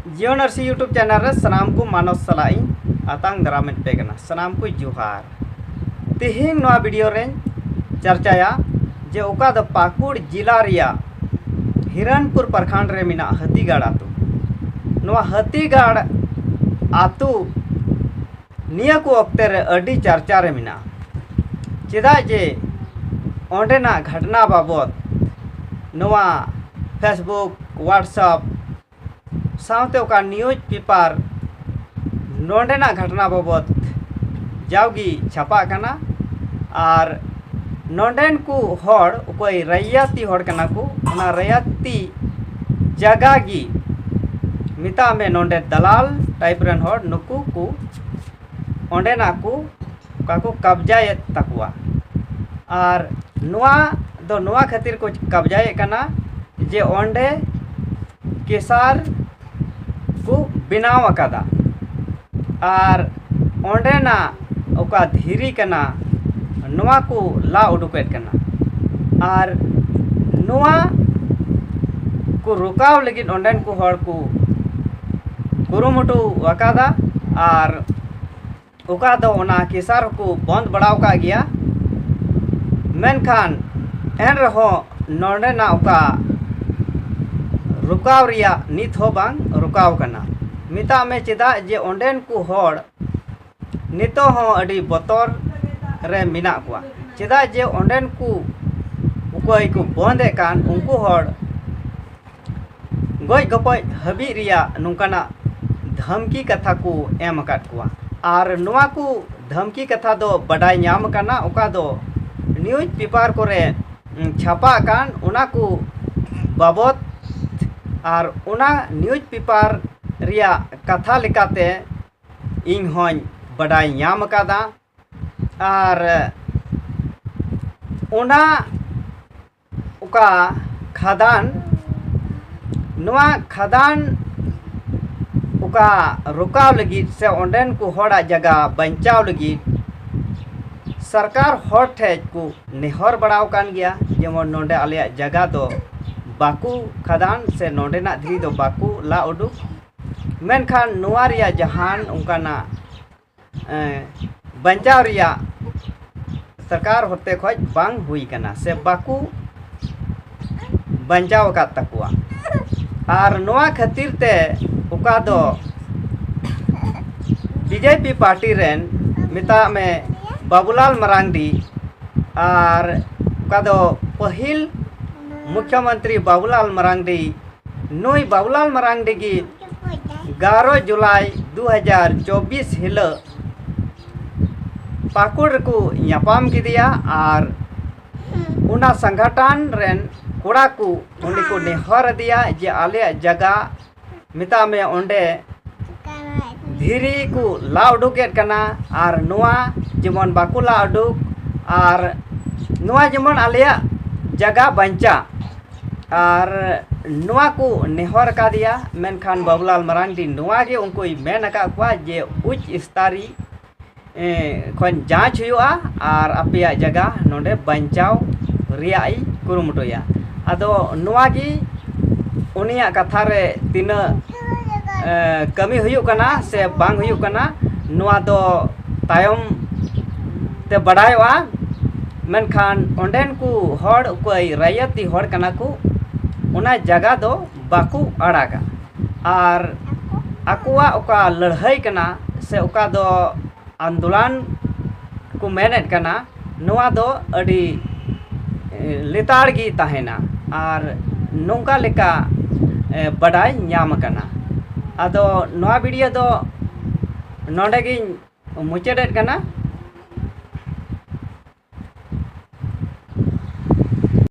जियो नर्सी YouTube channel रे सनाम को मानस सलाई आतांग दरामें पे कना सनाम को जुहार तिहिंग नवा वीडियो रे चर्चाया जे ओका द पाकुड़ जिला रिया हिरणपुर प्रखंड रे मिना हतीगाड़ आतु नवा हतीगाड़ आतु निया को अक्ते रे अडी चर्चा रे मिना चेदा जे ओंडेना घटना बाबत नवा फेसबुक व्हाट्सएप सावते ओका न्यूज पेपर नोंडेना घटना बाबत जावगी छापा कना और नोंडेन को हड़ कोई रैयाती हड़ कना को ना रैयाती जगह गी मिता में नोंडे दलाल टाइप रन हड़ नुकु को ओंडेना को काको कब्जाए तकुआ और नुआ खातिर को कब्जाए कना जे ओंडे केसार को बनाव अकादा और ओंडेना ओका धीरी कना नुआ को ला उडुकेट कना और नुआ को रुकाव लगिन ओंडेन को हड़ को कुरुमुटु अकादा और ओका दो ओना केसार को बंद बढ़ाव का गया मेनखान एन रहो नोंडेना ओका रुकाव रिया नित हो बांग रुकाव कना मिता में चेदा जे ओंडेन को हड़ नितो हो अडी बतर रे मिना कुआ चेदा जे ओंडेन को उकोई को बंदे कान उनको हड़ गोय गपय हबी रिया नुकाना धमकी कथा को एम अकाट कुआ और नुआ को धमकी कथा दो बडाय ᱧᱟᱢ कना ओका दो न्यूज पेपर कोरे छापा कान उना को बाबत और उना न्यूज पेपर रिया कथा लिकाते इन हों बडाय ᱧᱟᱢ कादा और उना उका खदान नुआ खदान उका रुकाव लगी से ओंडेन को हड़ा जगह बचाव लगी सरकार हर ठेज को नेहर बढ़ाव कान गया जेमन नोंडे आलिया जगह दो बाकू खदान से नोंडेना धीरी दो बाकू ला उडुक मेनखान नुआ रिया जहान उनकाना बचाव रिया सरकार होते खोज बांग हुई कना से बाकू बचाव का तकुआ और नुआ खातिर ते उका दो बीजेपी पार्टी रेन मिता में बाबूलाल मरांडी और उका दो पहिल मुख्यमंत्री बाबूलाल मरांडी नुई बाबूलाल मरांडी की 11 जुलाई 2024 हिल पाकुड़ को ᱧᱟᱯᱟᱢ किदिया और उना संगठन रेन कोड़ा को उन्हीं को नेहर दिया जे आले जगह मिता में ओंडे धीरी को ला उडुकेट कना और नुआ जेमन बाकू ला उडुक और नुआ जेमन आलिया जगह बंचा और नुआ को नेहर का दिया मेनखान बाबूलाल मरांडी नुआ के उनको मेन अका कुआ जे उच्च स्तरी खन जांच हुआ और अपया जगह नोंडे बंचाव रियाई कुरुमुटोया अदो नुआ की उनिया कथा रे तीना कमी हुयुक कना से बांग हुयुक कना नुआ दो तायम ते बडायवा मेनखान ओंडेन को हड़ कोई रैयती हड़ कना को उना जगह दो बाकू अड़ागा और अकुआ ओका लड़ाई कना से ओका दो आंदोलन को मेनेट कना नुआ दो अडी लेताड़ गी ताहेना और नोंका लेका बडाय ᱧᱟᱢ कना अदो नवा वीडियो दो नोंडे गी मुचादेद कना।